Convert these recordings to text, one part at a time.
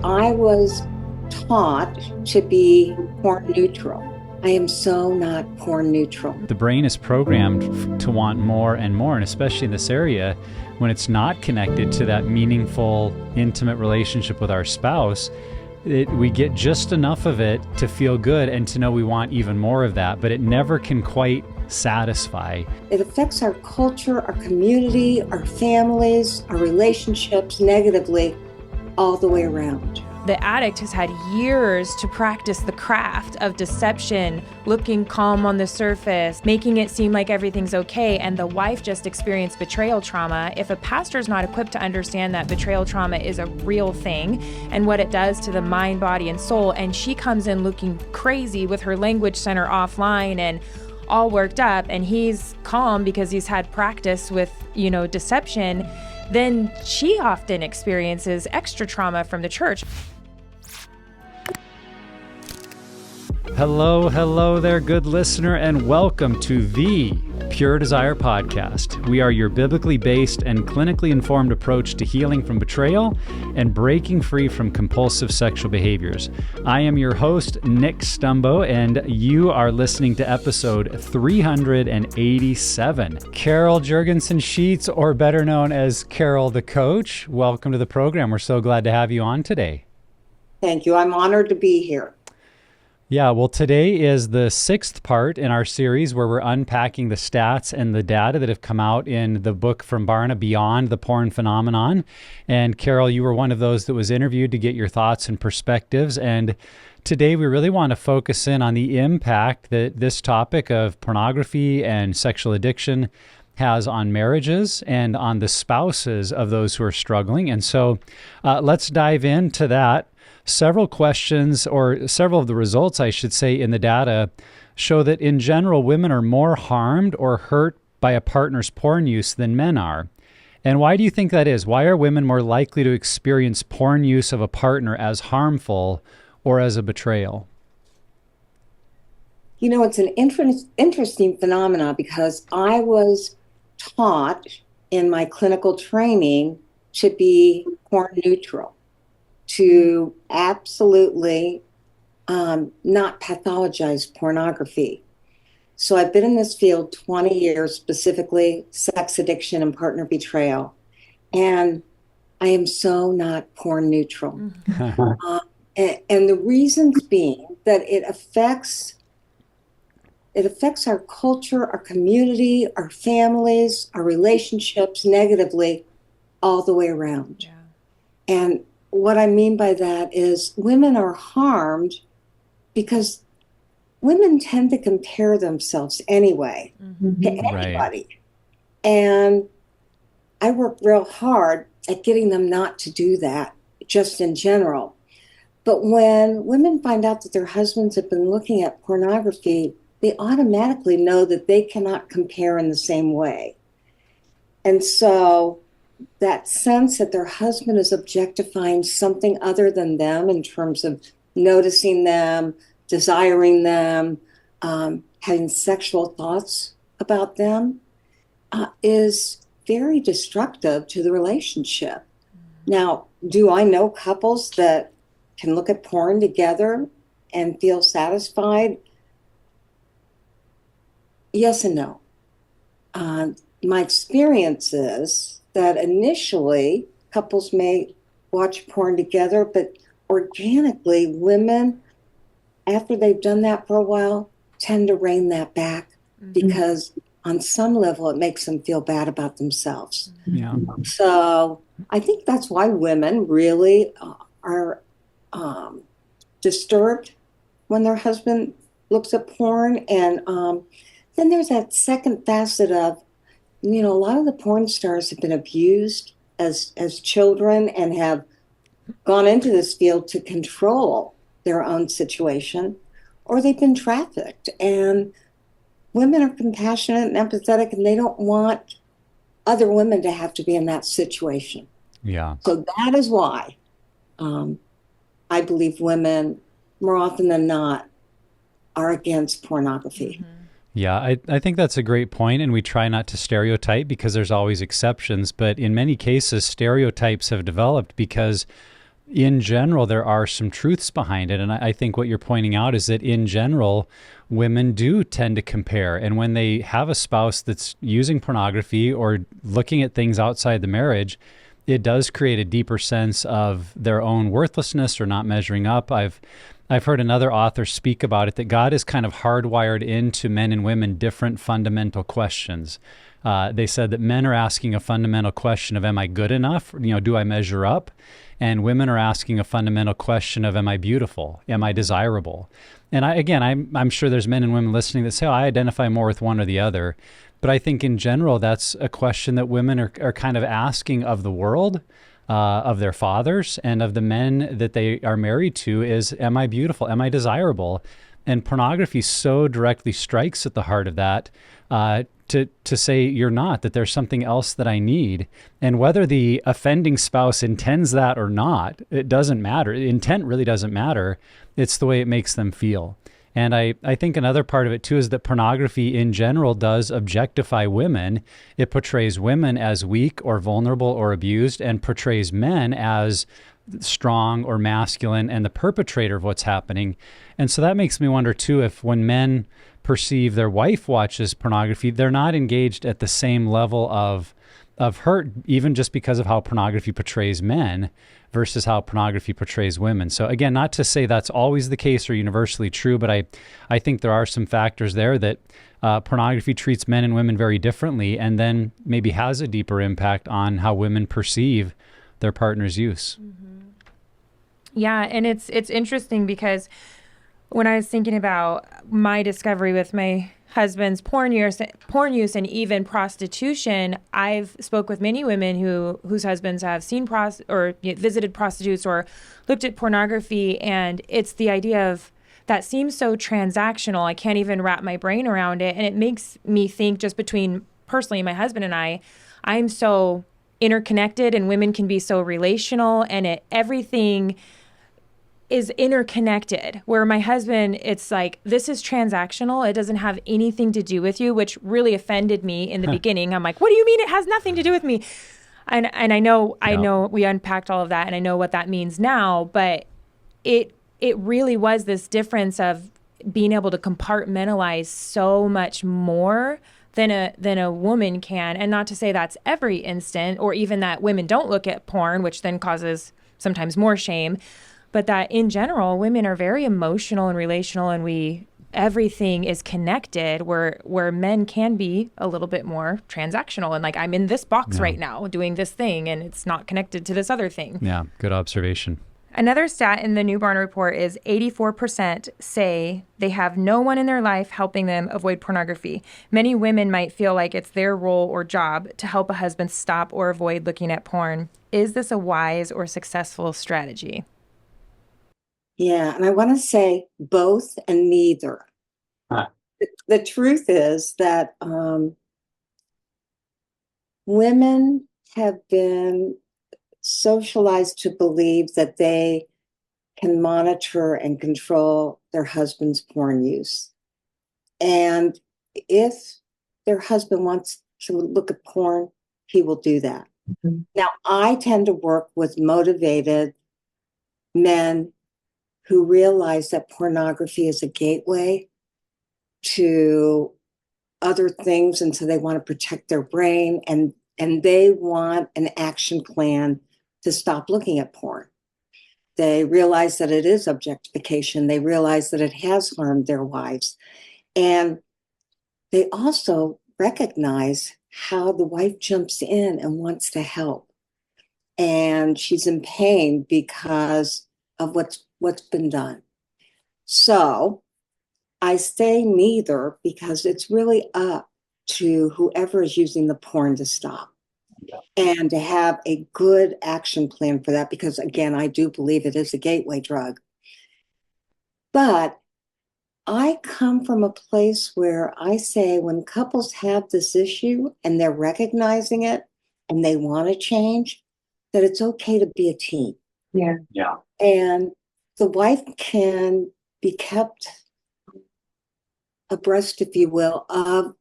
I was taught to be porn neutral. I am so not porn neutral. The brain is programmed to want more and more, and especially in this area, when it's not connected to that meaningful, intimate relationship with our spouse, we get just enough of it to feel good and to know we want even more of that, but it never can quite satisfy. It affects our culture, our community, our families, our relationships negatively all the way around. The addict has had years to practice the craft of deception, looking calm on the surface, making it seem like everything's okay, and the wife just experienced betrayal trauma. If a pastor's not equipped to understand that betrayal trauma is a real thing and what it does to the mind, body, and soul, and she comes in looking crazy with her language center offline and all worked up, and he's calm because he's had practice with, deception, then she often experiences extra trauma from the church. Hello there, good listener, and welcome to the Pure Desire Podcast. We are your biblically based and clinically informed approach to healing from betrayal and breaking free from compulsive sexual behaviors. I am your host, Nick Stumbo, and you are listening to episode 387. Carol Juergensen Sheets, or better known as Carol the Coach, welcome to the program. We're so glad to have you on today. Thank you. I'm honored to be here. Yeah, well, today is the sixth part in our series where we're unpacking the stats and the data that have come out in the book from Barna, Beyond the Porn Phenomenon. And Carol, you were one of those that was interviewed to get your thoughts and perspectives. And today we really want to focus in on the impact that this topic of pornography and sexual addiction has on marriages and on the spouses of those who are struggling. And so let's dive into that. Several questions, or several of the results, I should say, in the data show that in general, women are more harmed or hurt by a partner's porn use than men are. And why do you think that is? Why are women more likely to experience porn use of a partner as harmful or as a betrayal? It's an interesting phenomenon because I was taught in my clinical training to be porn neutral, to absolutely not pathologize pornography. So I've been in this field 20 years, specifically sex addiction and partner betrayal. And I am so not porn neutral. And the reasons being that it affects our culture, our community, our families, our relationships negatively all the way around. Yeah. And what I mean by that is women are harmed because women tend to compare themselves anyway to anybody. Right. And I work real hard at getting them not to do that, just in general. But when women find out that their husbands have been looking at pornography, they automatically know that they cannot compare in the same way. And so that sense that their husband is objectifying something other than them in terms of noticing them, desiring them, having sexual thoughts about them, is very destructive to the relationship. Now, do I know couples that can look at porn together and feel satisfied? Yes and no. My experience is that initially couples may watch porn together, but organically women, after they've done that for a while, tend to rein that back because on some level it makes them feel bad about themselves. Yeah. So I think that's why women really are disturbed when their husband looks at porn. And then there's that second facet of, a lot of the porn stars have been abused as children and have gone into this field to control their own situation, or they've been trafficked. And women are compassionate and empathetic, and they don't want other women to have to be in that situation. Yeah. So that is why I believe women, more often than not, are against pornography. Yeah, I think that's a great point, and we try not to stereotype because there's always exceptions, but in many cases, stereotypes have developed because in general, there are some truths behind it. And I think what you're pointing out is that in general, women do tend to compare. And when they have a spouse that's using pornography or looking at things outside the marriage, it does create a deeper sense of their own worthlessness or not measuring up. I've heard another author speak about it, that God is kind of hardwired into men and women different fundamental questions. They said that men are asking a fundamental question of, am I good enough? Do I measure up? And women are asking a fundamental question of, am I beautiful? Am I desirable? And I'm sure there's men and women listening that say, oh, I identify more with one or the other. But I think in general, that's a question that women are kind of asking of the world, of their fathers, and of the men that they are married to is, am I beautiful? Am I desirable? And pornography so directly strikes at the heart of that, to say you're not, that there's something else that I need. And whether the offending spouse intends that or not, it doesn't matter. Intent really doesn't matter. It's the way it makes them feel. And I think another part of it too is that pornography in general does objectify women. It portrays women as weak or vulnerable or abused, and portrays men as strong or masculine and the perpetrator of what's happening. And so that makes me wonder too, if when men perceive their wife watches pornography, they're not engaged at the same level of hurt, even just because of how pornography portrays men versus how pornography portrays women. So again, not to say that's always the case or universally true, but I think there are some factors there that pornography treats men and women very differently, and then maybe has a deeper impact on how women perceive their partner's use. Mm-hmm. Yeah, and it's interesting because when I was thinking about my discovery with my husband's porn use and even prostitution, I've spoke with many women whose husbands have seen visited prostitutes or looked at pornography, and it's the idea of that seems so transactional. I can't even wrap my brain around it, and it makes me think, just between personally my husband and I'm so interconnected, and women can be so relational, and everything is interconnected, where my husband, it's like, this is transactional. It doesn't have anything to do with you, which really offended me in the beginning. I'm like, what do you mean it has nothing to do with me? And I know we unpacked all of that, and I know what that means now, but it really was this difference of being able to compartmentalize so much more than a woman can. And not to say that's every instant, or even that women don't look at porn, which then causes sometimes more shame. But that in general, women are very emotional and relational, and everything is connected, where men can be a little bit more transactional, and like, I'm in this box right now doing this thing, and it's not connected to this other thing. Yeah, good observation. Another stat in the New Barna Report is 84% say they have no one in their life helping them avoid pornography. Many women might feel like it's their role or job to help a husband stop or avoid looking at porn. Is this a wise or successful strategy? Yeah, and I want to say both and neither. Huh. The truth is that women have been socialized to believe that they can monitor and control their husband's porn use. And if their husband wants to look at porn, he will do that. Mhm. Now, I tend to work with motivated men who realize that pornography is a gateway to other things, and so they want to protect their brain, and they want an action plan to stop looking at porn. They realize that it is objectification. They realize that it has harmed their wives. And they also recognize how the wife jumps in and wants to help. And she's in pain because of what's been done. So I say neither, because it's really up to whoever is using the porn to stop. Yeah. And to have a good action plan for that, because again, I do believe it is a gateway drug. But I come from a place where I say, when couples have this issue and they're recognizing it and they want to change, that it's okay to be a team. Yeah. Yeah. And the wife can be kept abreast, if you will, of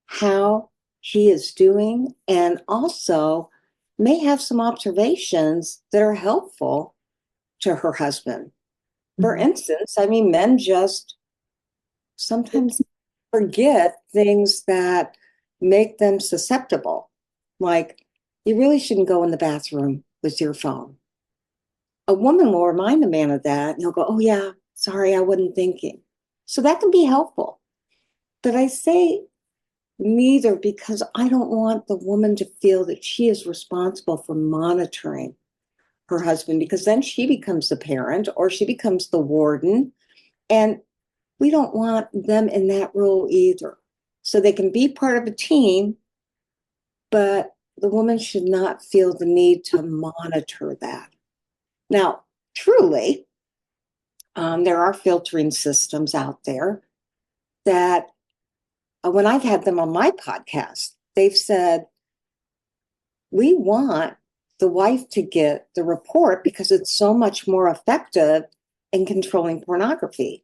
how he is doing, and also may have some observations that are helpful to her husband. For instance, I mean, men just sometimes forget things that make them susceptible. Like, you really shouldn't go in the bathroom with your phone. A woman will remind a man of that, and he'll go, oh, yeah, sorry, I wasn't thinking. So that can be helpful. But I say neither because I don't want the woman to feel that she is responsible for monitoring her husband, because then she becomes the parent or she becomes the warden. And we don't want them in that role either. So they can be part of a team, but the woman should not feel the need to monitor that. Now, truly, there are filtering systems out there that when I've had them on my podcast, they've said, we want the wife to get the report because it's so much more effective in controlling pornography.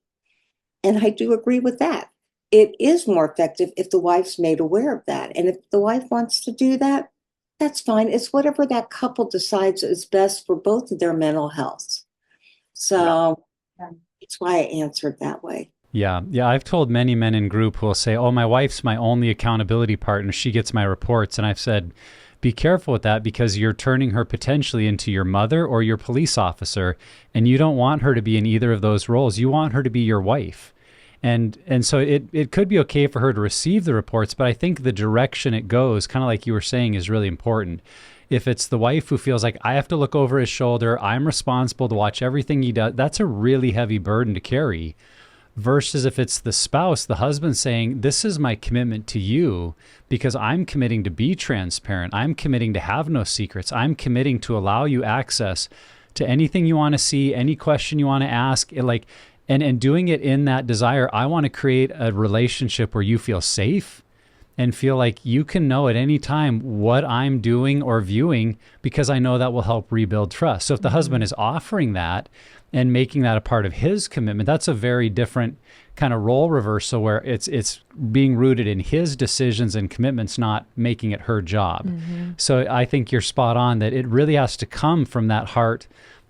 And I do agree with that. It is more effective if the wife's made aware of that. And if the wife wants to do that, that's fine. It's whatever that couple decides is best for both of their mental health. So that's why I answered that way. Yeah. I've told many men in group who will say, oh, my wife's my only accountability partner. She gets my reports. And I've said, be careful with that because you're turning her potentially into your mother or your police officer. And you don't want her to be in either of those roles. You want her to be your wife. And so it could be okay for her to receive the reports, but I think the direction it goes, kind of like you were saying, is really important. If it's the wife who feels like I have to look over his shoulder, I'm responsible to watch everything he does, that's a really heavy burden to carry. Versus if it's the spouse, the husband saying, this is my commitment to you because I'm committing to be transparent. I'm committing to have no secrets. I'm committing to allow you access to anything you want to see, any question you want to ask. And doing it in that desire, I want to create a relationship where you feel safe and feel like you can know at any time what I'm doing or viewing because I know that will help rebuild trust. So if the husband is offering that and making that a part of his commitment, that's a very different kind of role reversal where it's being rooted in his decisions and commitments, not making it her job. So I think you're spot on that it really has to come from that heart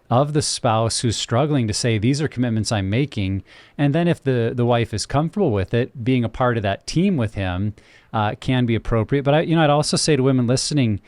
of the spouse who's struggling to say, these are commitments I'm making. And then if the wife is comfortable with it, being a part of that team with him can be appropriate. But I'd also say to women listening,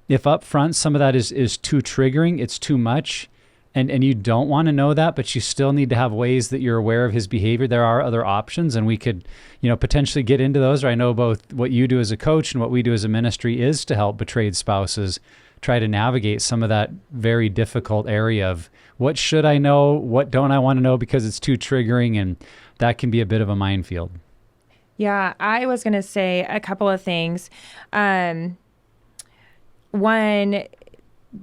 if up front some of that is too triggering, it's too much, and you don't want to know that, but you still need to have ways that you're aware of his behavior, there are other options, and we could potentially get into those. Or I know both what you do as a coach and what we do as a ministry is to help betrayed spouses try to navigate some of that very difficult area of what should I know, what don't I want to know because it's too triggering, and that can be a bit of a minefield. Yeah, I was going to say a couple of things. One,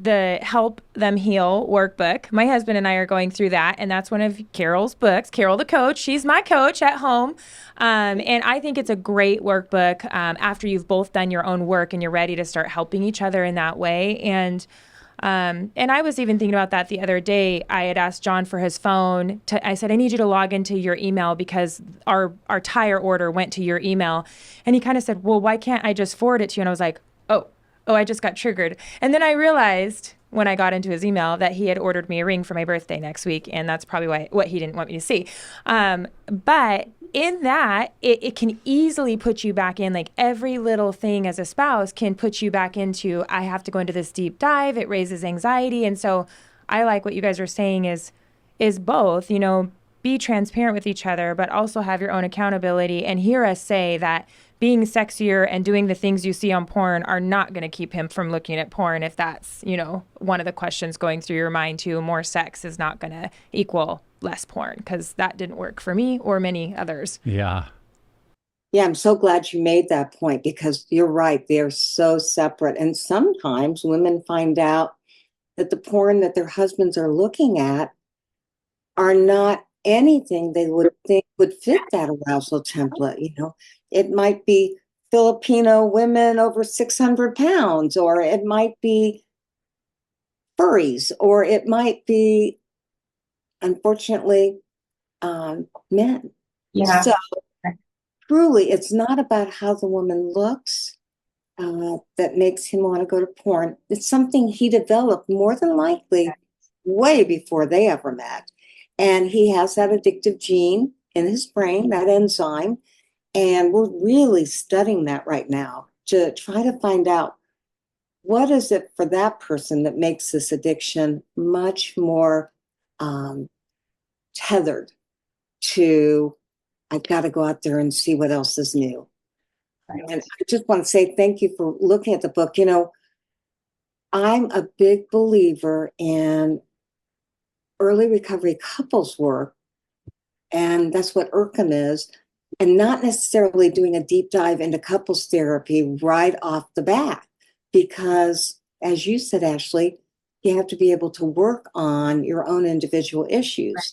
the Help Them Heal workbook. My husband and I are going through that, and that's one of Carol's books. Carol, the coach, she's my coach at home. And I think it's a great workbook after you've both done your own work and you're ready to start helping each other in that way. And I was even thinking about that the other day. I had asked John for his phone. I said, I need you to log into your email because our tire order went to your email. And he kind of said, well, why can't I just forward it to you? And I was like, oh, I just got triggered. And then I realized when I got into his email that he had ordered me a ring for my birthday next week. And that's probably what he didn't want me to see. But in that, it can easily put you back in, like every little thing as a spouse can put you back into, I have to go into this deep dive. It raises anxiety. And so I like what you guys are saying is both, be transparent with each other, but also have your own accountability and hear us say that being sexier and doing the things you see on porn are not going to keep him from looking at porn. If that's, one of the questions going through your mind too, more sex is not going to equal less porn, because that didn't work for me or many others. Yeah. Yeah, I'm so glad you made that point because you're right. They're so separate. And sometimes women find out that the porn that their husbands are looking at are not anything they would think would fit that arousal template. It might be Filipino women over 600 pounds, or it might be furries, or it might be, unfortunately, men. Yeah. So truly, it's not about how the woman looks that makes him want to go to porn. It's something he developed more than likely way before they ever met. And he has that addictive gene in his brain, that enzyme. And we're really studying that right now to try to find out what is it for that person that makes this addiction much more tethered to, I've got to go out there and see what else is new. Right. And I just want to say thank you for looking at the book. You know, I'm a big believer in early recovery couples work, and that's what IRCM is, and not necessarily doing a deep dive into couples therapy right off the bat, because as you said, Ashley, you have to be able to work on your own individual issues. Right.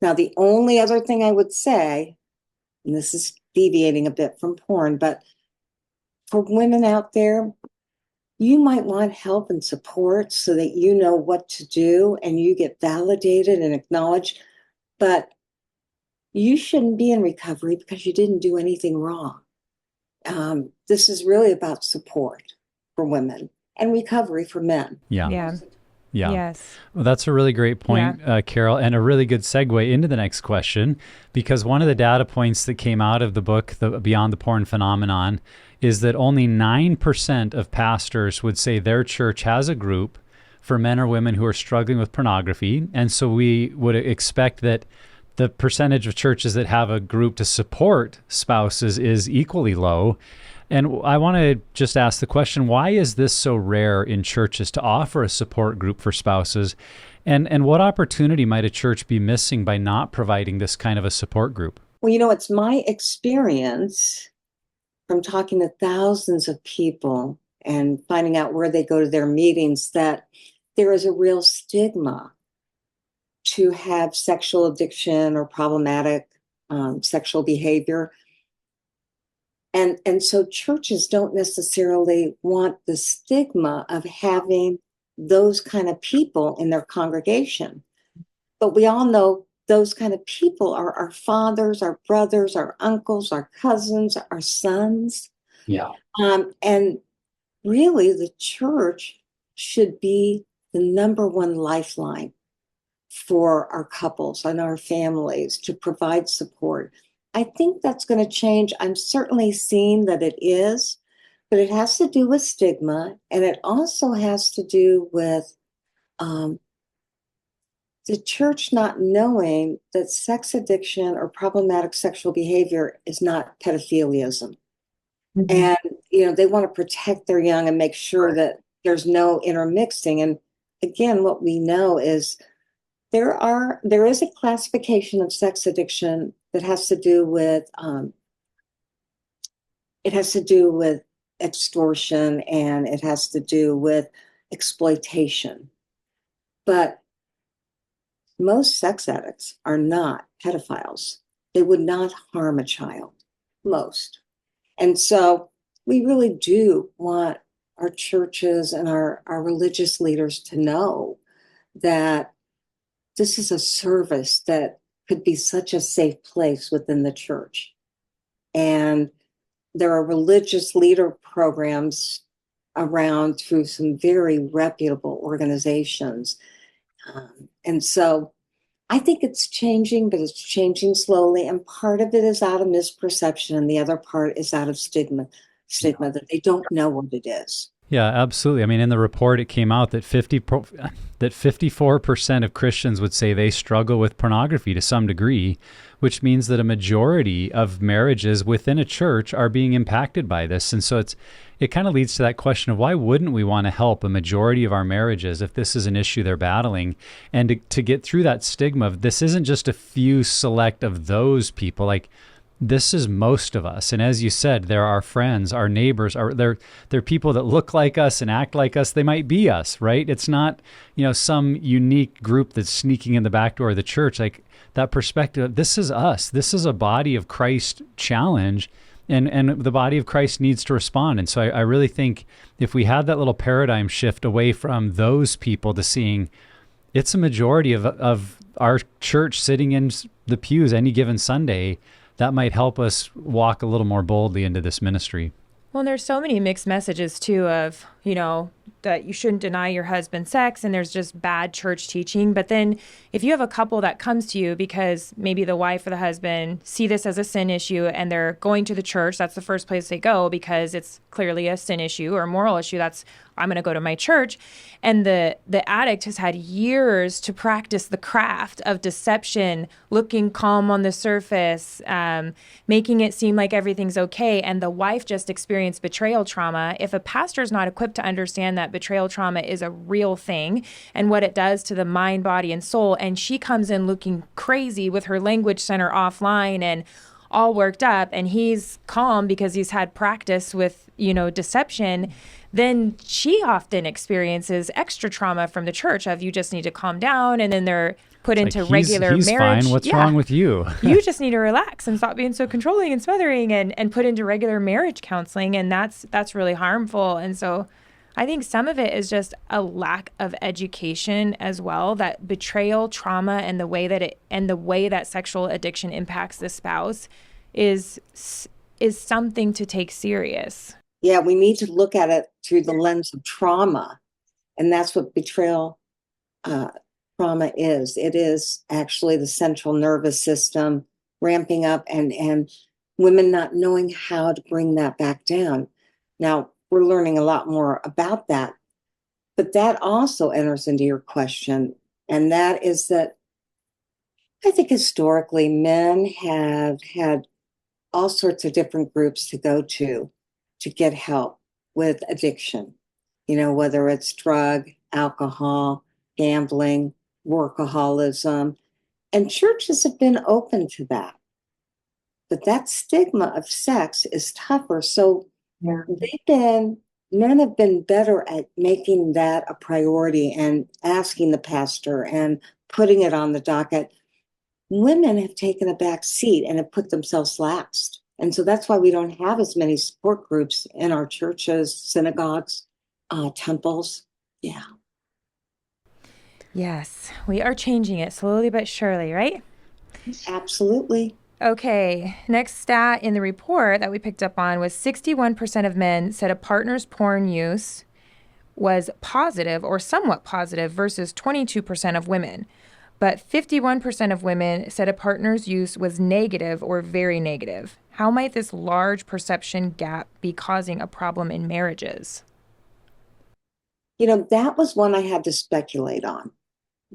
Now, the only other thing I would say, and this is deviating a bit from porn, but for women out there, you might want help and support so that you know what to do and you get validated and acknowledged. But you shouldn't be in recovery because you didn't do anything wrong. This is really about support for women and recovery for men. Yeah. Yeah. Yes. Well, that's a really great point, Carol, and a really good segue into the next question, because one of the data points that came out of the book, Beyond the Porn Phenomenon, is that only 9% of pastors would say their church has a group for men or women who are struggling with pornography. And so we would expect that the percentage of churches that have a group to support spouses is equally low. And I want to just ask the question, why is this so rare in churches to offer a support group for spouses? And what opportunity might a church be missing by not providing this kind of a support group? Well, you know, it's my experience from talking to thousands of people and finding out where they go to their meetings that there is a real stigma to have sexual addiction or problematic sexual behavior. And so churches don't necessarily want the stigma of having those kind of people in their congregation. But we all know those kind of people are our fathers, our brothers, our uncles, our cousins, our sons. Yeah. And really the church should be the number one lifeline for our couples and our families to provide support. I think that's going to change. I'm certainly seeing that it is, but it has to do with stigma, and it also has to do with the church not knowing that sex addiction or problematic sexual behavior is not pedophiliism. Mm-hmm. And, you know, they want to protect their young and make sure that there's no intermixing. And again, what we know is there is a classification of sex addiction that has to do with extortion, and it has to do with exploitation. But most sex addicts are not pedophiles. They would not harm a child, most. And so we really do want our churches and our religious leaders to know that this is a service that could be such a safe place within the church. And there are religious leader programs around through some very reputable organizations. And so I think it's changing, but it's changing slowly. And part of it is out of misperception, and the other part is out of stigma that they don't know what it is. Yeah, absolutely. I mean, in the report, it came out that 54% of Christians would say they struggle with pornography to some degree, which means that a majority of marriages within a church are being impacted by this. And so it kind of leads to that question of why wouldn't we want to help a majority of our marriages if this is an issue they're battling? And to get through that stigma of this isn't just a few select of those people, like this is most of us. And as you said, there are friends, our neighbors, they're people that look like us and act like us. They might be us, right? It's not, some unique group that's sneaking in the back door of the church. Like that perspective, this is us. This is a body of Christ challenge, and the body of Christ needs to respond. And so I really think if we had that little paradigm shift away from those people to seeing it's a majority of our church sitting in the pews any given Sunday, that might help us walk a little more boldly into this ministry. Well, and there's so many mixed messages too of, that you shouldn't deny your husband sex, and there's just bad church teaching. But then if you have a couple that comes to you because maybe the wife or the husband see this as a sin issue and they're going to the church, that's the first place they go because it's clearly a sin issue or a moral issue. That's, I'm going to go to my church. And the addict has had years to practice the craft of deception, looking calm on the surface, making it seem like everything's okay. And the wife just experienced betrayal trauma. If a pastor is not equipped to understand that betrayal trauma is a real thing and what it does to the mind, body, and soul, and she comes in looking crazy with her language center offline and all worked up, and he's calm because he's had practice with, deception, then she often experiences extra trauma from the church of, you just need to calm down, and then they're put into regular he's marriage. Fine. What's wrong with you? You just need to relax and stop being so controlling and smothering, and put into regular marriage counseling, and that's really harmful. And so I think some of it is just a lack of education as well, that betrayal trauma and the way that sexual addiction impacts the spouse is something to take serious. Yeah, we need to look at it through the lens of trauma. And that's what betrayal trauma is. It is actually the central nervous system ramping up and women not knowing how to bring that back down. Now, we're learning a lot more about that, but that also enters into your question. And that is that I think historically men have had all sorts of different groups to go to get help with addiction, whether it's drug, alcohol, gambling, workaholism, and churches have been open to that. But that stigma of sex is tougher. So men have been better at making that a priority and asking the pastor and putting it on the docket. Women have taken a back seat and have put themselves last. And so that's why we don't have as many support groups in our churches, synagogues, temples. Yeah. Yes, we are changing it slowly but surely, right? Absolutely. Okay, next stat in the report that we picked up on was 61% of men said a partner's porn use was positive or somewhat positive versus 22% of women. But 51% of women said a partner's use was negative or very negative. How might this large perception gap be causing a problem in marriages? That was one I had to speculate on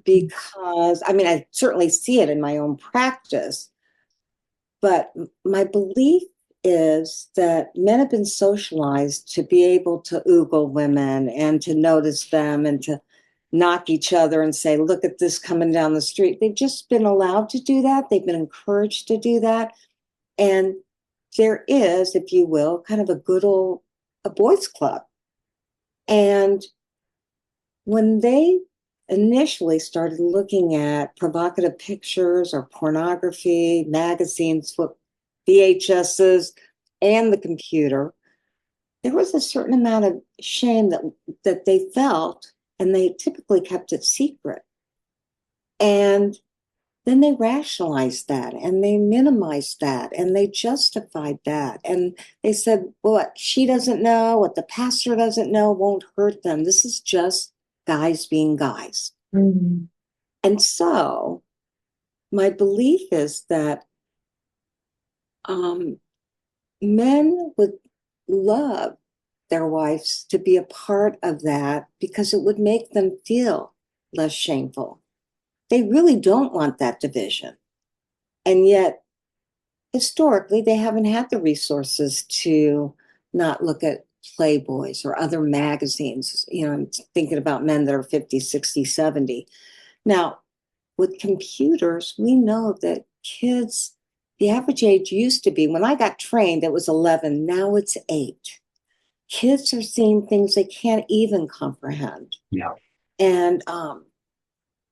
because, I certainly see it in my own practice, but my belief is that men have been socialized to be able to oogle women and to notice them and to knock each other and say, look at this coming down the street. They've just been allowed to do that. They've been encouraged to do that. And there is, if you will, kind of a boys club. And when they initially started looking at provocative pictures or pornography, magazines, VHSs, and the computer, there was a certain amount of shame that they felt, and they typically kept it secret. And then they rationalized that, and they minimized that, and they justified that. And they said, what she doesn't know, what the pastor doesn't know won't hurt them. This is just guys being guys. Mm-hmm. And so my belief is that men would love their wives to be a part of that because it would make them feel less shameful. They really don't want that division. And yet, historically, they haven't had the resources to not look at Playboys or other magazines. I'm thinking about men that are 50, 60, 70. Now, with computers, we know that kids, the average age used to be, when I got trained, it was 11. Now it's 8. Kids are seeing things they can't even comprehend. Yeah. And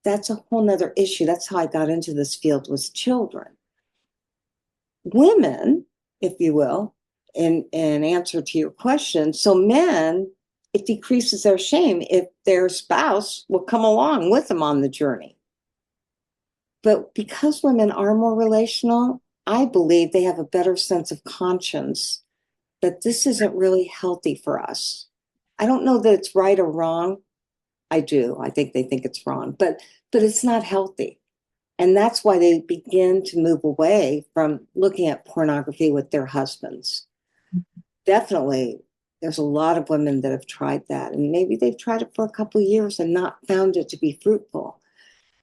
that's a whole nother issue. That's how I got into this field, was children. Women, if you will, in answer to your question, so men, it decreases their shame if their spouse will come along with them on the journey. But because women are more relational, I believe they have a better sense of conscience that this isn't really healthy for us. I don't know that it's right or wrong. I do. I think they think it's wrong, but it's not healthy. And that's why they begin to move away from looking at pornography with their husbands. Definitely, there's a lot of women that have tried that, and maybe they've tried it for a couple of years and not found it to be fruitful.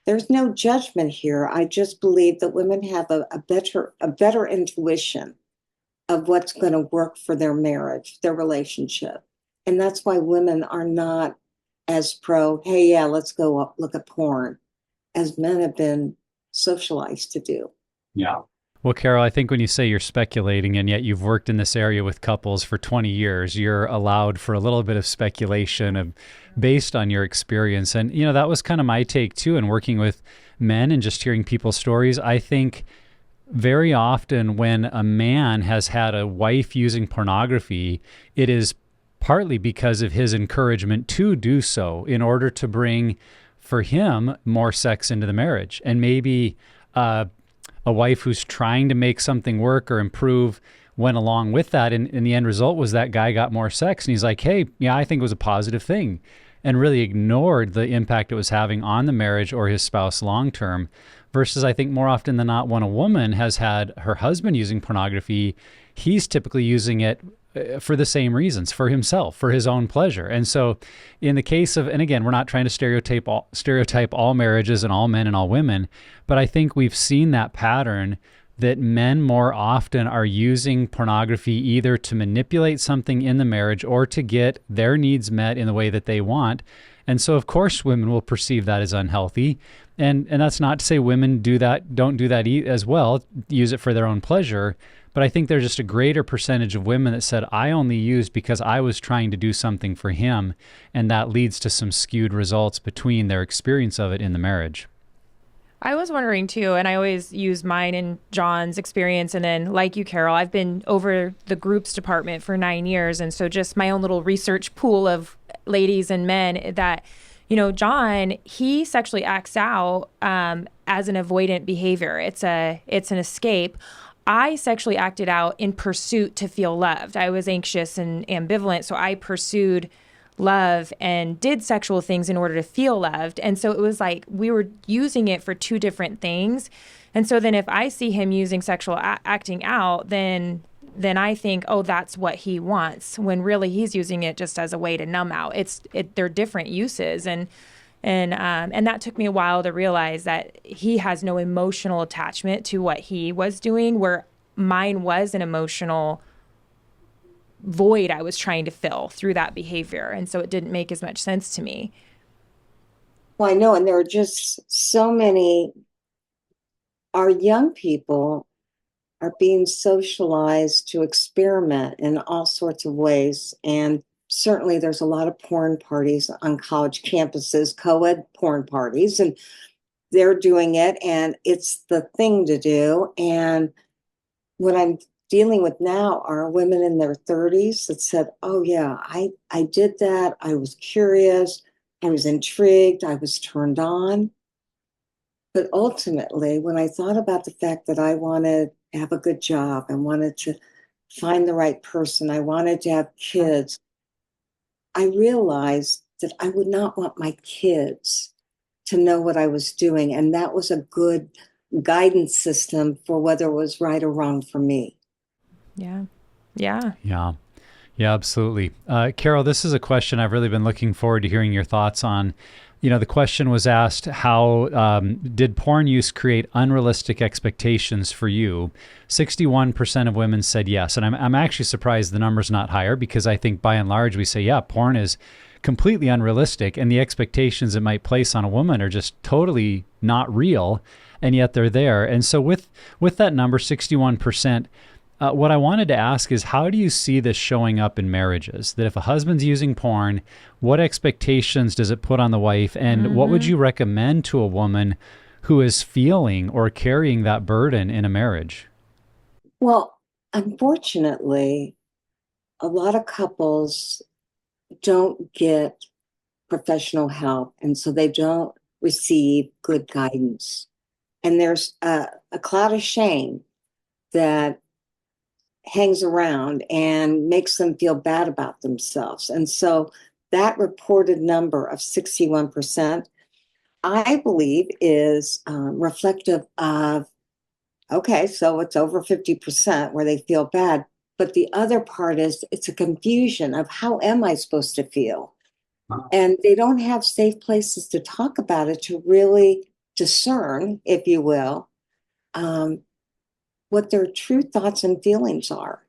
There's no judgment here. I just believe that women have a better intuition of what's going to work for their marriage, their relationship. And that's why women are not as pro, hey, yeah, let's go up, look at porn, as men have been socialized to do. Yeah. Well, Carol, I think when you say you're speculating and yet you've worked in this area with couples for 20 years, you're allowed for a little bit of speculation based on your experience. And, that was kind of my take too in working with men and just hearing people's stories. I think very often when a man has had a wife using pornography, it is partly because of his encouragement to do so in order to bring, for him, more sex into the marriage. And maybe a wife who's trying to make something work or improve went along with that. And the end result was that guy got more sex. And he's like, hey, yeah, I think it was a positive thing. And really ignored the impact it was having on the marriage or his spouse long-term. Versus I think more often than not, when a woman has had her husband using pornography, he's typically using it for the same reasons, for himself, for his own pleasure. And so in the case of, and again, we're not trying to stereotype all marriages and all men and all women, but I think we've seen that pattern that men more often are using pornography either to manipulate something in the marriage or to get their needs met in the way that they want. And so of course women will perceive that as unhealthy. And that's not to say women don't do that as well, use it for their own pleasure. But I think there's just a greater percentage of women that said, I only used because I was trying to do something for him. And that leads to some skewed results between their experience of it in the marriage. I was wondering too, and I always use mine and John's experience. And then like you, Carol, I've been over the groups department for 9 years. And so just my own little research pool of ladies and men that, John, he sexually acts out as an avoidant behavior. It's an escape. I sexually acted out in pursuit to feel loved. I was anxious and ambivalent, so I pursued love and did sexual things in order to feel loved. And so it was like we were using it for two different things. And so then if I see him using sexual acting out, then I think, oh, that's what he wants, when really he's using it just as a way to numb out. They're different uses. And that took me a while to realize that he has no emotional attachment to what he was doing, where mine was an emotional void I was trying to fill through that behavior. And so it didn't make as much sense to me. Well, I know, and there are just so many, our young people are being socialized to experiment in all sorts of ways. And certainly there's a lot of porn parties on college campuses, co-ed porn parties, and they're doing it and it's the thing to do. And what I'm dealing with now are women in their 30s that said, oh yeah, I did that. I was curious. I was intrigued. I was turned on. But ultimately, when I thought about the fact that I wanted to have a good job, I wanted to find the right person, I wanted to have kids, I realized that I would not want my kids to know what I was doing. And that was a good guidance system for whether it was right or wrong for me. Yeah. Yeah. Yeah. Yeah, absolutely. Carol, this is a question I've really been looking forward to hearing your thoughts on. The question was asked, how did porn use create unrealistic expectations for you? 61% of women said yes. And I'm actually surprised the number's not higher, because I think by and large we say, yeah, porn is completely unrealistic, and the expectations it might place on a woman are just totally not real, and yet they're there. And so with that number, 61%, what I wanted to ask is, how do you see this showing up in marriages? That if a husband's using porn, what expectations does it put on the wife? And what would you recommend to a woman who is feeling or carrying that burden in a marriage? Well, unfortunately, a lot of couples don't get professional help, and so they don't receive good guidance. And there's a cloud of shame that hangs around and makes them feel bad about themselves. And so that reported number of 61%, I believe, is reflective of, okay, so it's over 50% where they feel bad. But the other part is it's a confusion of how am I supposed to feel? And they don't have safe places to talk about it, to really discern, if you will, what their true thoughts and feelings are.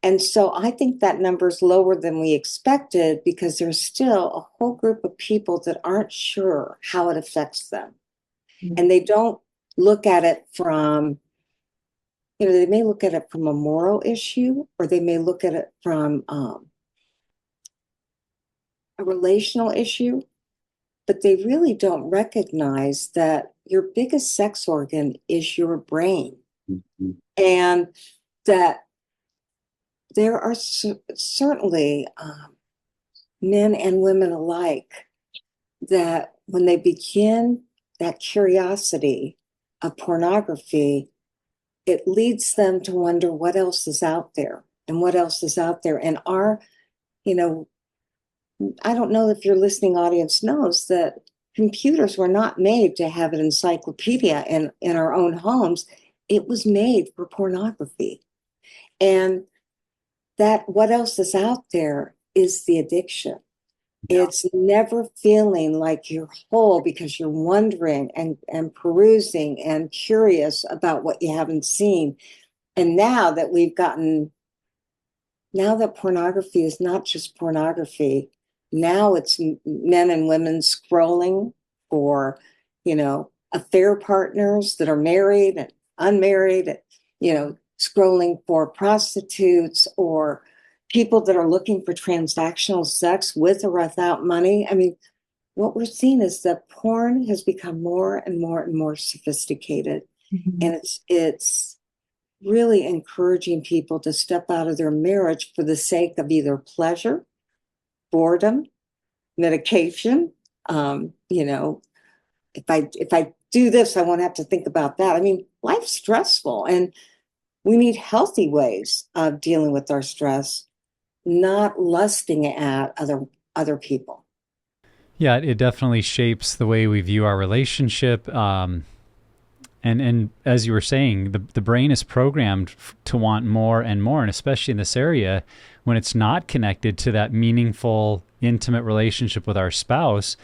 And so I think that number is lower than we expected because there's still a whole group of people that aren't sure how it affects them. Mm-hmm. And they don't look at it from, they may look at it from a moral issue, or they may look at it from a relational issue, but they really don't recognize that your biggest sex organ is your brain. Mm-hmm. And that there are certainly men and women alike that when they begin that curiosity of pornography, it leads them to wonder what else is out there and what else is out there. And I don't know if your listening audience knows that computers were not made to have an encyclopedia in our own homes. It was made for pornography. And that what else is out there is the addiction. Yeah. It's never feeling like you're whole because you're wondering and perusing and curious about what you haven't seen. And now that pornography is not just pornography, now it's men and women scrolling for, affair partners that are married and unmarried, scrolling for prostitutes or people that are looking for transactional sex with or without money. I mean, what we're seeing is that porn has become more and more and more sophisticated. Mm-hmm. And it's really encouraging people to step out of their marriage for the sake of either pleasure, boredom, medication. If I do this, I won't have to think about that. I mean, life's stressful, and we need healthy ways of dealing with our stress, not lusting at other people. Yeah, it definitely shapes the way we view our relationship. And as you were saying, the brain is programmed to want more and more, and especially in this area, when it's not connected to that meaningful, intimate relationship with our spouse,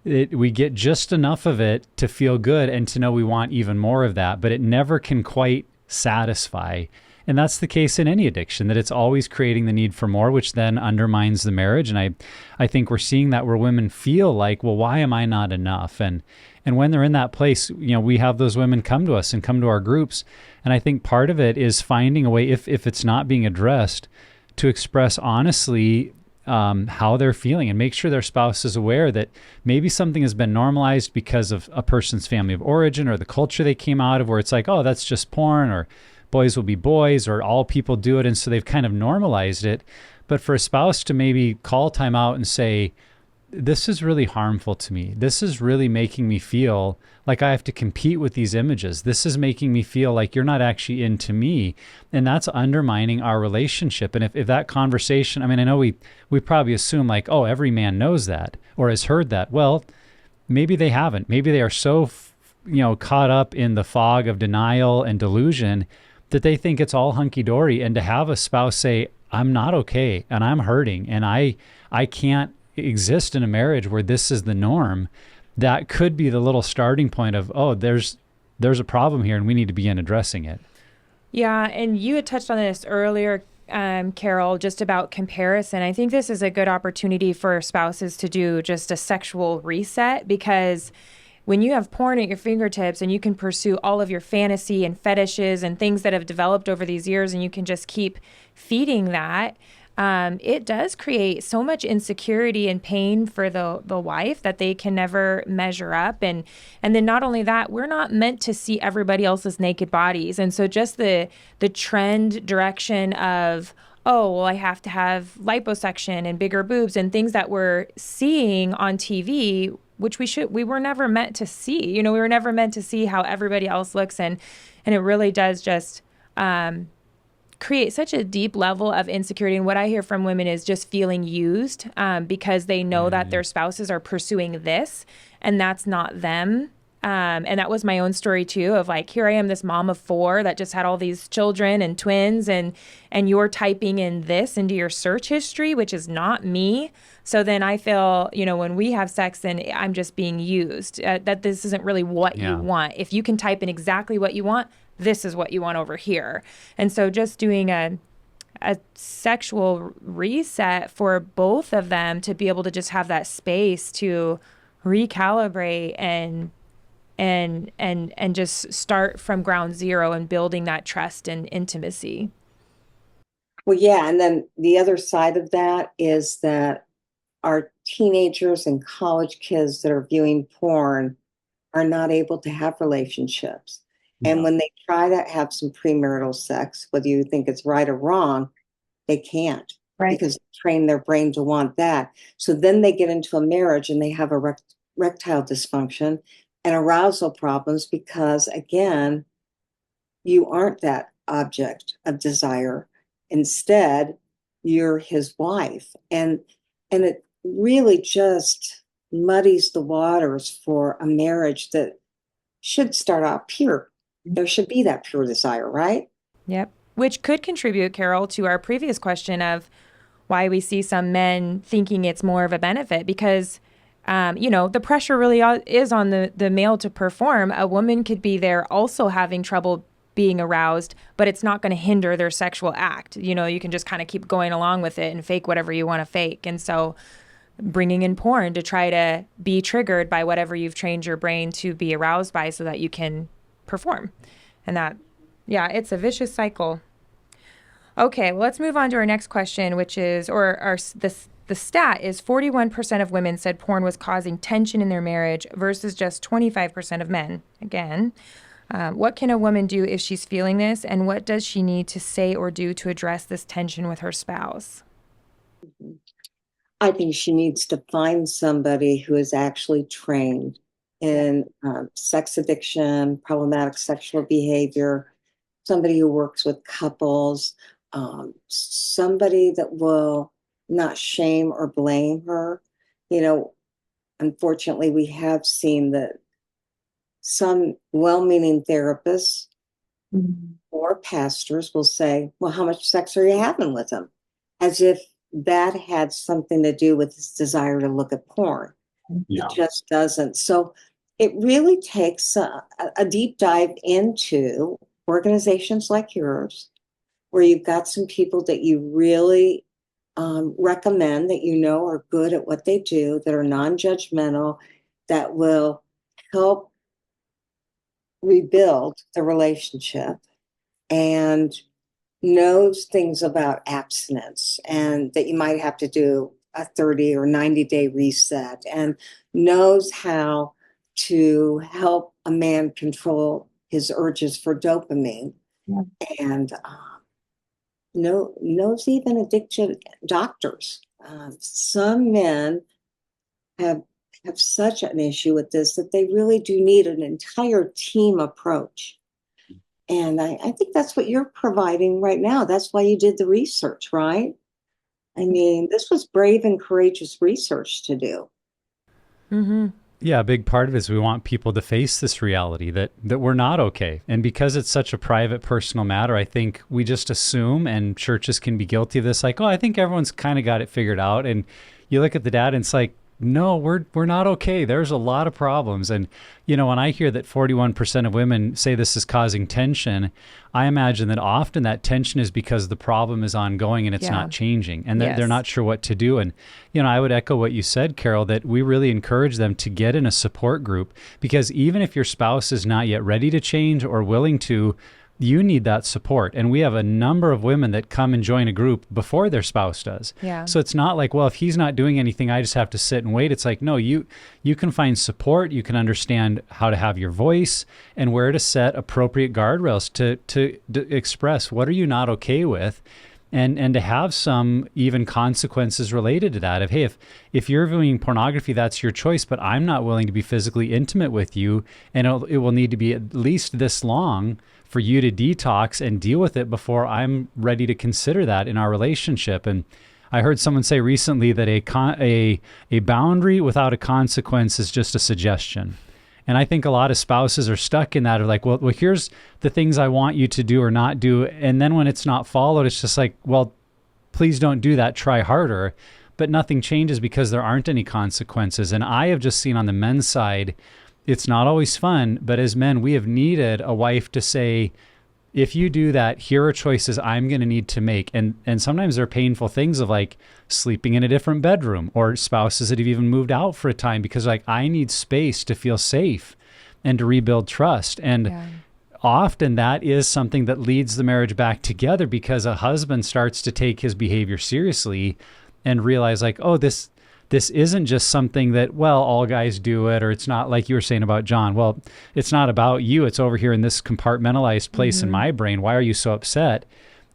we get just enough of it to feel good and to know we want even more of that, but it never can quite satisfy. And that's the case in any addiction, that it's always creating the need for more, which then undermines the marriage. And I think we're seeing that where women feel like, well, why am I not enough? And when they're in that place, we have those women come to us and come to our groups. And I think part of it is finding a way, if it's not being addressed, to express honestly how they're feeling and make sure their spouse is aware that maybe something has been normalized because of a person's family of origin or the culture they came out of, where it's like, oh, that's just porn, or boys will be boys, or all people do it. And so they've kind of normalized it. But for a spouse to maybe call time out and say, this is really harmful to me. This is really making me feel like I have to compete with these images. This is making me feel like you're not actually into me. And that's undermining our relationship. And if that conversation, I mean, I know we probably assume like, oh, every man knows that or has heard that. Well, maybe they haven't. Maybe they are so, caught up in the fog of denial and delusion that they think it's all hunky-dory. And to have a spouse say, I'm not okay and I'm hurting and I can't exist in a marriage where this is the norm, that could be the little starting point of, oh, there's a problem here and we need to begin addressing it. Yeah, and you had touched on this earlier, Carol, just about comparison. I think this is a good opportunity for spouses to do just a sexual reset, because when you have porn at your fingertips and you can pursue all of your fantasy and fetishes and things that have developed over these years, and you can just keep feeding that, it does create so much insecurity and pain for the wife that they can never measure up. And then not only that, we're not meant to see everybody else's naked bodies. And so just the trend direction of, oh, well, I have to have liposuction and bigger boobs and things that we're seeing on TV, which we were never meant to see. We were never meant to see how everybody else looks. And it really does just create such a deep level of insecurity. And what I hear from women is just feeling used because they know that their spouses are pursuing this and that's not them. And that was my own story too, of like, here I am, this mom of 4 that just had all these children and twins, and you're typing in this into your search history, which is not me. So then I feel, when we have sex, then I'm just being used, that this isn't really what you want. If you can type in exactly what you want, this is what you want over here. And so just doing a sexual reset for both of them to be able to just have that space to recalibrate and just start from ground zero and building that trust and intimacy. Well, yeah. And then the other side of that is that our teenagers and college kids that are viewing porn are not able to have relationships. Yeah. And when they try to have some premarital sex, whether you think it's right or wrong, they can't. Right. Because they train their brain to want that. So then they get into a marriage and they have a erectile dysfunction and arousal problems because, again, you aren't that object of desire. Instead, you're his wife. And it really just muddies the waters for a marriage that should start out pure. There should be that pure desire, right? Yep. Which could contribute, Carol, to our previous question of why we see some men thinking it's more of a benefit because the pressure really is on the male to perform. A woman could be there also having trouble being aroused, but it's not going to hinder their sexual act. You can just kind of keep going along with it and fake whatever you want to fake. And so bringing in porn to try to be triggered by whatever you've trained your brain to be aroused by so that you can perform. And that, it's a vicious cycle. Okay, well, let's move on to our next question, which is, the stat is 41% of women said porn was causing tension in their marriage versus just 25% of men. Again, what can a woman do if she's feeling this, and what does she need to say or do to address this tension with her spouse? I think she needs to find somebody who is actually trained in sex addiction, problematic sexual behavior, somebody who works with couples, somebody that will not shame or blame her. Unfortunately, we have seen that some well-meaning therapists or pastors will say, well, how much sex are you having with him? As if that had something to do with his desire to look at porn. Yeah. It just doesn't. So it really takes a deep dive into organizations like yours, where you've got some people that you really recommend, that are good at what they do, that are non-judgmental, that will help rebuild the relationship and knows things about abstinence and that you might have to do a 30 or 90-day reset and knows how to help a man control his urges for dopamine. Yeah. And knows even addiction doctors. Some men have such an issue with this that they really do need an entire team approach. And I think that's what you're providing right now. That's why you did the research, right? I mean, this was brave and courageous research to do. Mm-hmm. Yeah, a big part of it is we want people to face this reality that we're not okay. And because it's such a private, personal matter, I think we just assume, and churches can be guilty of this, like, oh, I think everyone's kind of got it figured out. And you look at the data and it's like, no, we're not okay. There's a lot of problems. And, when I hear that 41% of women say this is causing tension, I imagine that often that tension is because the problem is ongoing and it's not changing, and they're not sure what to do. And, I would echo what you said, Carol, that we really encourage them to get in a support group, because even if your spouse is not yet ready to change or willing to, you need that support. And we have a number of women that come and join a group before their spouse does. Yeah. So it's not like, well, if he's not doing anything, I just have to sit and wait. It's like, no, you can find support. You can understand how to have your voice and where to set appropriate guardrails to express what are you not okay with. and to have some even consequences related to that of, hey, if you're viewing pornography, that's your choice, but I'm not willing to be physically intimate with you, and it will need to be at least this long for you to detox and deal with it before I'm ready to consider that in our relationship. And I heard someone say recently that a boundary without a consequence is just a suggestion. And I think a lot of spouses are stuck in that, are like, well, here's the things I want you to do or not do. And then when it's not followed, it's just like, well, please don't do that. Try harder. But nothing changes because there aren't any consequences. And I have just seen on the men's side, it's not always fun. But as men, we have needed a wife to say, if you do that, here are choices I'm going to need to make. And sometimes they're painful things of like sleeping in a different bedroom, or spouses that have even moved out for a time because like, I need space to feel safe and to rebuild trust. And often that is something that leads the marriage back together, because a husband starts to take his behavior seriously and realize like, oh, this isn't just something that, well, all guys do it, or it's not like you were saying about John. Well, it's not about you. It's over here in this compartmentalized place in my brain. Why are you so upset?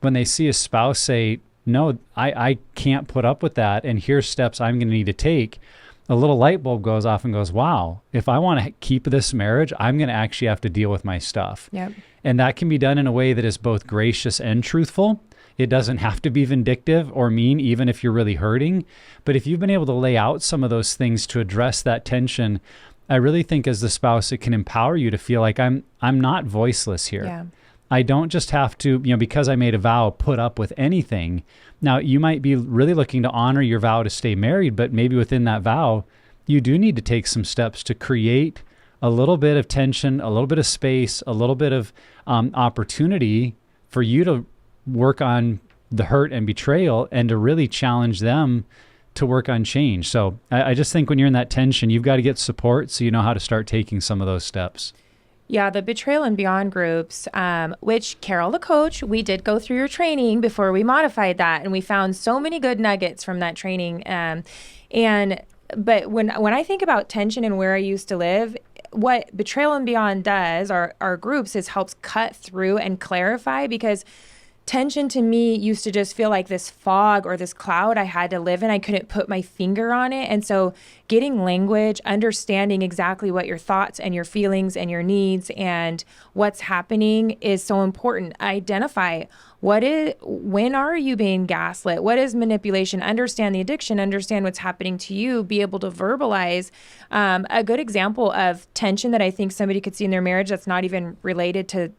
When they see a spouse say, no, I can't put up with that, and here's steps I'm going to need to take, a little light bulb goes off and goes, wow, if I want to keep this marriage, I'm going to actually have to deal with my stuff. Yep. And that can be done in a way that is both gracious and truthful. It doesn't have to be vindictive or mean, even if you're really hurting. But if you've been able to lay out some of those things to address that tension, I really think as the spouse, it can empower you to feel like I'm not voiceless here. Yeah. I don't just have to, because I made a vow, put up with anything. Now, you might be really looking to honor your vow to stay married, but maybe within that vow, you do need to take some steps to create a little bit of tension, a little bit of space, a little bit of opportunity for you to work on the hurt and betrayal, and to really challenge them to work on change. So I just think when you're in that tension, you've got to get support so you know how to start taking some of those steps. Yeah, the Betrayal and Beyond groups, which Carol, the coach, we did go through your training before we modified that, and we found so many good nuggets from that training. But when I think about tension and where I used to live, what Betrayal and Beyond does, our groups, is helps cut through and clarify, because tension to me used to just feel like this fog or this cloud I had to live in. I couldn't put my finger on it. And so getting language, understanding exactly what your thoughts and your feelings and your needs and what's happening is so important. Identify when are you being gaslit? What is manipulation? Understand the addiction, understand what's happening to you, be able to verbalize. A good example of tension that I think somebody could see in their marriage that's not even related to,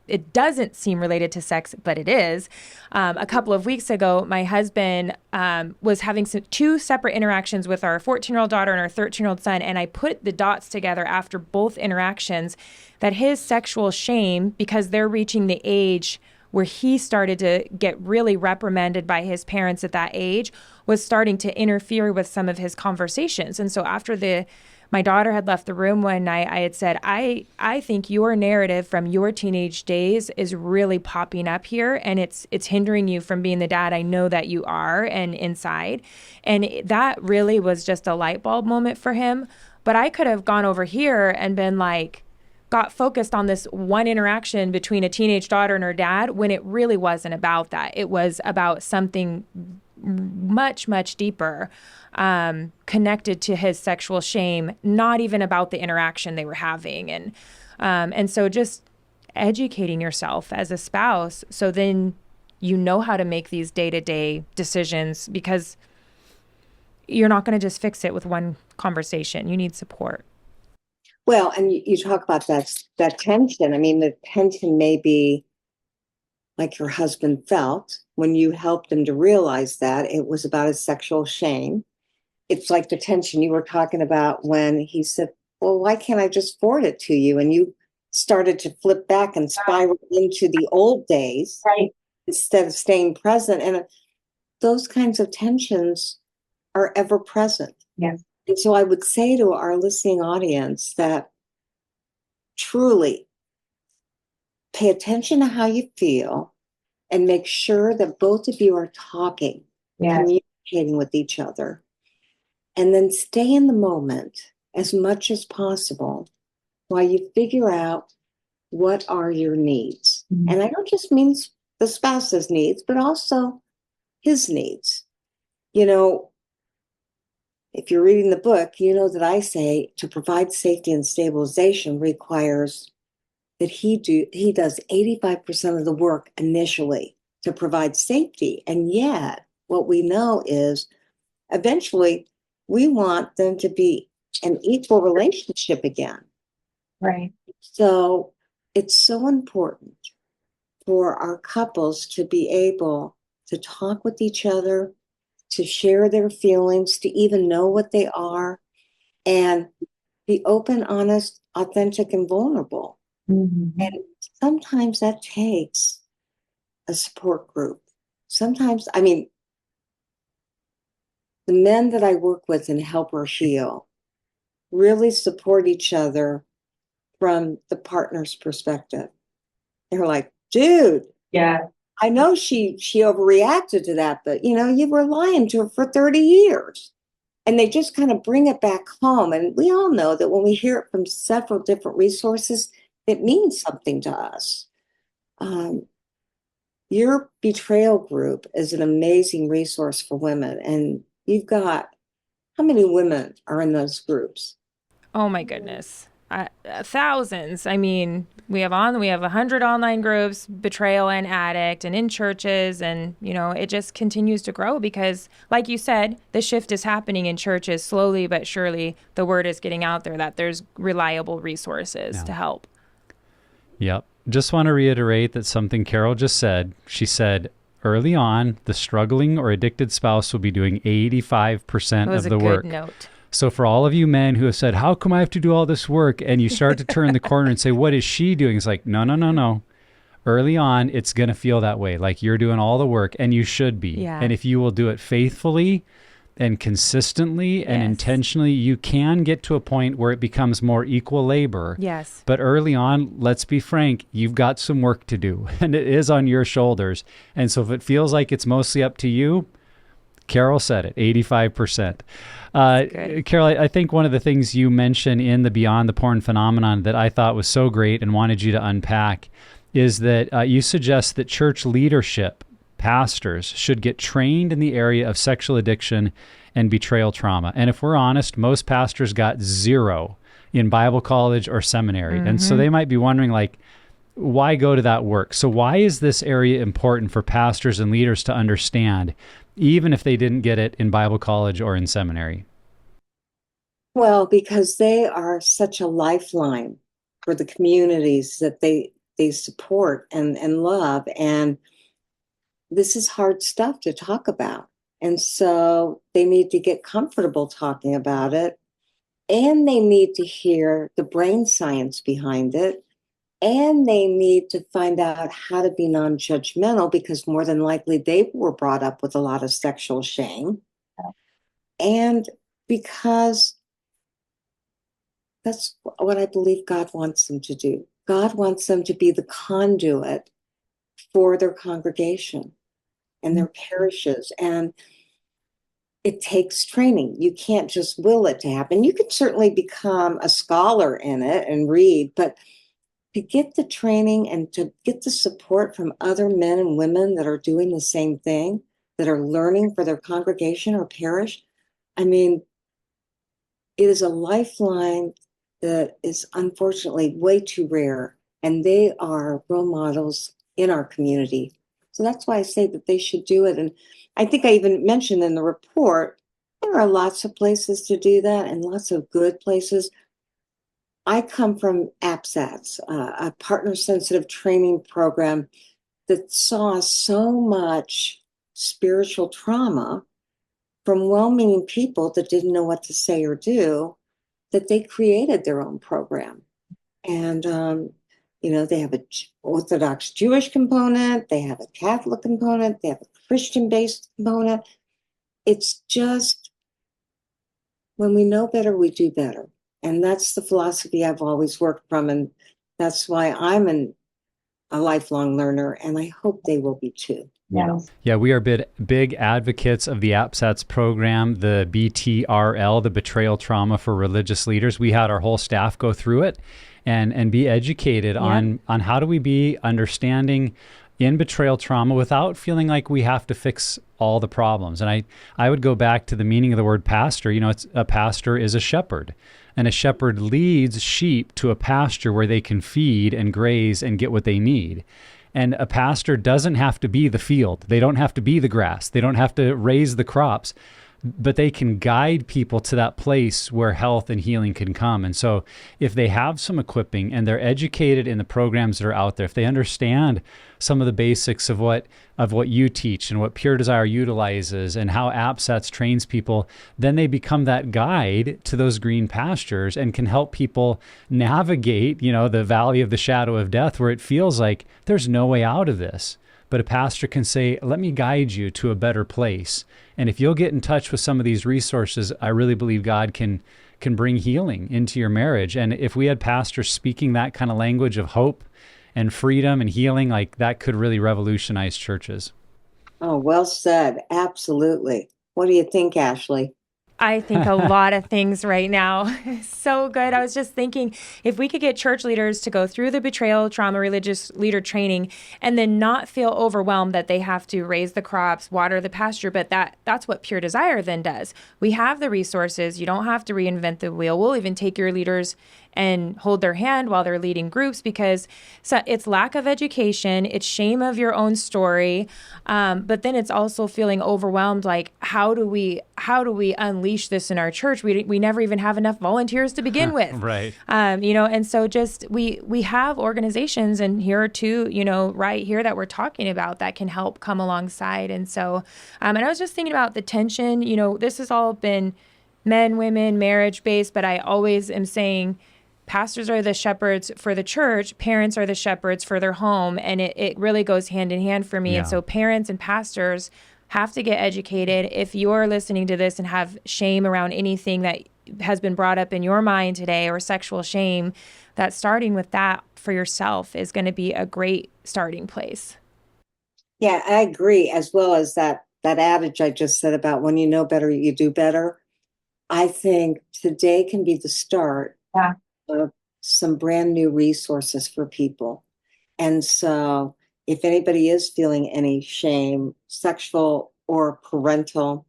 it doesn't seem related to sex, but it is. A couple of weeks ago, my husband was having two separate interactions with our 14-year-old daughter and our 13-year-old son, and I put the dots together after both interactions that his sexual shame, because they're reaching the age where he started to get really reprimanded by his parents at that age, was starting to interfere with some of his conversations. And so after my daughter had left the room one night, I had said, I think your narrative from your teenage days is really popping up here, and it's hindering you from being the dad I know that you are and inside. And that really was just a light bulb moment for him. But I could have gone over here and been like, got focused on this one interaction between a teenage daughter and her dad, when it really wasn't about that. It was about something much, much deeper, connected to his sexual shame, not even about the interaction they were having. And so just educating yourself as a spouse, so then you know how to make these day-to-day decisions, because you're not going to just fix it with one conversation. You need support. Well, and you talk about that tension. I mean, the tension may be like your husband felt when you helped him to realize that it was about his sexual shame. It's like the tension you were talking about when he said, well, why can't I just forward it to you? And you started to flip back and spiral into the old days, right, instead of staying present. And those kinds of tensions are ever present. Yes. And so I would say to our listening audience that truly pay attention to how you feel and make sure that both of you are talking, yes, communicating with each other, and then stay in the moment as much as possible while you figure out what are your needs. Mm-hmm. And I don't just mean the spouse's needs, but also his needs. You know, if you're reading the book, you know that I say to provide safety and stabilization requires that he does 85% of the work initially to provide safety. And yet what we know is eventually we want them to be an equal relationship again. Right. So it's so important for our couples to be able to talk with each other, to share their feelings, to even know what they are, and be open, honest, authentic, and vulnerable. Mm-hmm. And sometimes that takes a support group. Sometimes, I mean, the men that I work with and help her heal really support each other from the partner's perspective. They're like, dude, Yeah. I know she overreacted to that, but you were lying to her for 30 years. And they just kind of bring it back home. And we all know that when we hear it from several different resources, it means something to us. Your betrayal group is an amazing resource for women. And you've got, how many women are in those groups? Oh my goodness. Thousands. I mean, we have 100 online groups, betrayal and addict, and in churches, and it just continues to grow because, like you said, the shift is happening in churches slowly but surely. The word is getting out there that there's reliable resources to help. Yep. Just want to reiterate that something Carol just said. She said early on, the struggling or addicted spouse will be doing 85% of the work. Good note. So for all of you men who have said, how come I have to do all this work? And you start to turn the corner and say, what is she doing? It's like, no. Early on, it's going to feel that way. Like you're doing all the work and you should be. Yeah. And if you will do it faithfully and consistently and intentionally, you can get to a point where it becomes more equal labor. Yes. But early on, let's be frank, you've got some work to do and it is on your shoulders. And so if it feels like it's mostly up to you, Carol said it, 85%. Carol, I think one of the things you mentioned in the Beyond the Porn Phenomenon that I thought was so great and wanted you to unpack is that you suggest that church leadership, pastors, should get trained in the area of sexual addiction and betrayal trauma. And if we're honest, most pastors got 0 in Bible college or seminary. Mm-hmm. And so they might be wondering, like, why go to that work? So why is this area important for pastors and leaders to understand, even if they didn't get it in Bible college or in seminary? Well, because they are such a lifeline for the communities that they support and love. And this is hard stuff to talk about. And so they need to get comfortable talking about it. And they need to hear the brain science behind it. And they need to find out how to be non-judgmental because more than likely they were brought up with a lot of sexual shame. And because that's what I believe God wants them to do. God wants them to be the conduit for their congregation and their parishes. And it takes training. You can't just will it to happen. You can certainly become a scholar in it and read, but to get the training and to get the support from other men and women that are doing the same thing, that are learning for their congregation or parish, I mean, it is a lifeline that is unfortunately way too rare, and they are role models in our community. So that's why I say that they should do it. And I think I even mentioned in the report, there are lots of places to do that and lots of good places. I come from APSATS, a partner-sensitive training program that saw so much spiritual trauma from well-meaning people that didn't know what to say or do, that they created their own program. And, they have an Orthodox Jewish component, they have a Catholic component, they have a Christian-based component. It's just, when we know better, we do better. And that's the philosophy I've always worked from. And that's why I'm a lifelong learner, and I hope they will be too. Yeah, we are big advocates of the APSATS program, the BTRL, the Betrayal Trauma for Religious Leaders. We had our whole staff go through it and be educated on how do we be understanding in betrayal trauma without feeling like we have to fix all the problems. And I would go back to the meaning of the word pastor. A pastor is a shepherd, and a shepherd leads sheep to a pasture where they can feed and graze and get what they need. And a pastor doesn't have to be the field. They don't have to be the grass. They don't have to raise the crops, but they can guide people to that place where health and healing can come. And so if they have some equipping and they're educated in the programs that are out there, if they understand some of the basics of what you teach and what Pure Desire utilizes and how AppSats trains people, then they become that guide to those green pastures and can help people navigate, the valley of the shadow of death, where it feels like there's no way out of this. But a pastor can say, let me guide you to a better place. And if you'll get in touch with some of these resources, I really believe God can bring healing into your marriage. And if we had pastors speaking that kind of language of hope and freedom and healing, like that could really revolutionize churches. Oh, well said. Absolutely. What do you think, Ashley? I think a lot of things right now. So good. I was just thinking, if we could get church leaders to go through the betrayal trauma religious leader training and then not feel overwhelmed that they have to raise the crops, water the pasture, but that's what Pure Desire then does. We have the resources. You don't have to reinvent the wheel. We'll even take your leaders and hold their hand while they're leading groups, because it's lack of education, it's shame of your own story, but then it's also feeling overwhelmed. Like, how do we unleash this in our church? We never even have enough volunteers to begin with, right? And so just we have organizations, and here are two, right here that we're talking about that can help come alongside. And so, and I was just thinking about the tension. This has all been men, women, marriage based, but I always am saying, pastors are the shepherds for the church, parents are the shepherds for their home, and it really goes hand in hand for me. Yeah. And so parents and pastors have to get educated. If you're listening to this and have shame around anything that has been brought up in your mind today, or sexual shame, that starting with that for yourself is going to be a great starting place. Yeah, I agree, as well as that adage I just said about when you know better, you do better. I think today can be the start of some brand new resources for people. And so if anybody is feeling any shame, sexual or parental,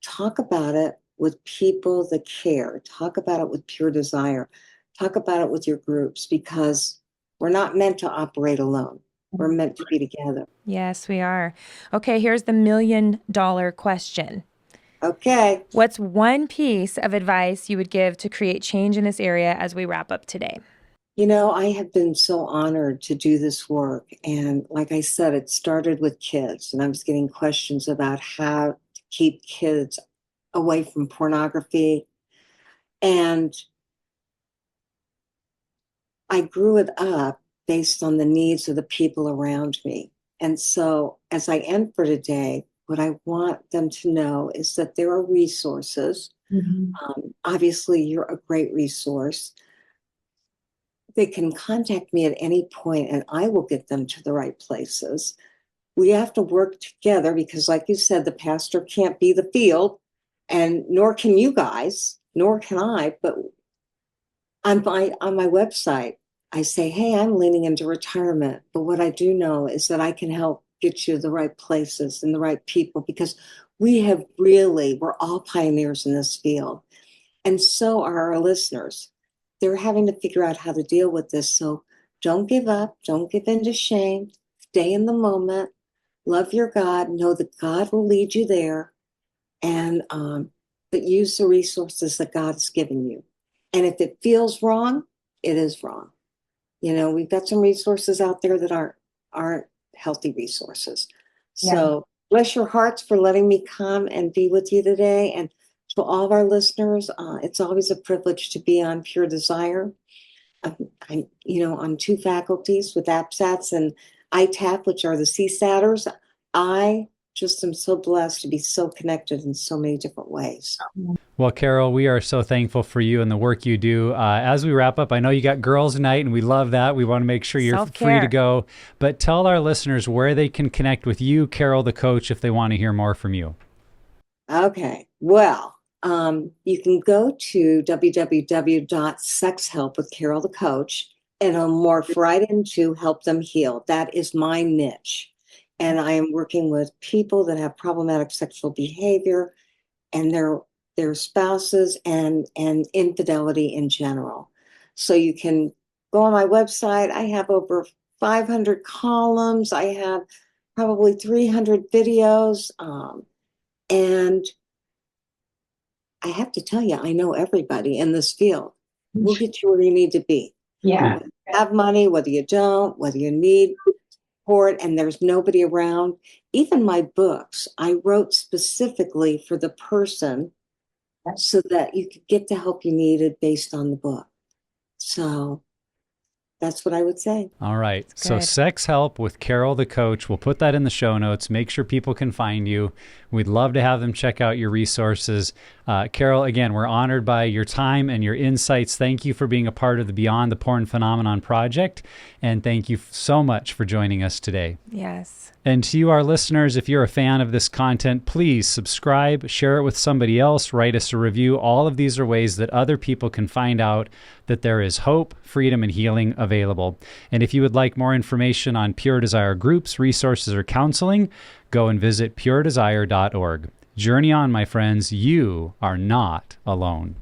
talk about it with people that care. Talk about it with Pure Desire. Talk about it with your groups, because we're not meant to operate alone. We're meant to be together. Yes, we are. Okay, here's the $1 million question. Okay. What's one piece of advice you would give to create change in this area as we wrap up today? I have been so honored to do this work. And like I said, it started with kids, and I was getting questions about how to keep kids away from pornography. And I grew it up based on the needs of the people around me. And so as I end for today, what I want them to know is that there are resources. Obviously, you're a great resource. They can contact me at any point, and I will get them to the right places. We have to work together, because like you said, the pastor can't be the field, and nor can you guys, nor can I. But on my website, I say, hey, I'm leaning into retirement. But what I do know is that I can help get you the right places and the right people, because we're all pioneers in this field. And so are our listeners. They're having to figure out how to deal with this. So don't give up. Don't give in to shame. Stay in the moment. Love your God. Know that God will lead you there. And but use the resources that God has given you. And if it feels wrong, it is wrong. We've got some resources out there that aren't healthy resources. So bless your hearts for letting me come and be with you today. And to all of our listeners, it's always a privilege to be on Pure Desire. I'm on two faculties with AppSats and ITAP, which are the CSATers. I just am so blessed to be so connected in so many different ways. Well, Carol, we are so thankful for you and the work you do. As we wrap up, I know you got girls' night, and we love that. We want to make sure you're Self-care. free to go. But tell our listeners where they can connect with you, Carol, the coach, if they want to hear more from you. Okay. Well, you can go to www.sexhelpwithcarolthecoach, and it'll morph right into help them heal. That is my niche. And I am working with people that have problematic sexual behavior and their spouses and infidelity in general. So you can go on my website. I have over 500 columns. I have probably 300 videos. And I have to tell you, I know everybody in this field. We'll get you where you need to be. Yeah. Whether you have money, whether you don't, whether you need support and there's nobody around. Even my books, I wrote specifically for the person so that you could get the help you needed based on the book. So that's what I would say. All right. Good. So Sex Help with Carol the Coach. We'll put that in the show notes. Make sure people can find you. We'd love to have them check out your resources. Carol, again, we're honored by your time and your insights. Thank you for being a part of the Beyond the Porn Phenomenon project. And thank you so much for joining us today. Yes. And to you, our listeners, if you're a fan of this content, please subscribe, share it with somebody else, write us a review. All of these are ways that other people can find out that there is hope, freedom, and healing available. And if you would like more information on Pure Desire groups, resources, or counseling, go and visit puredesire.org. Journey on, my friends. You are not alone.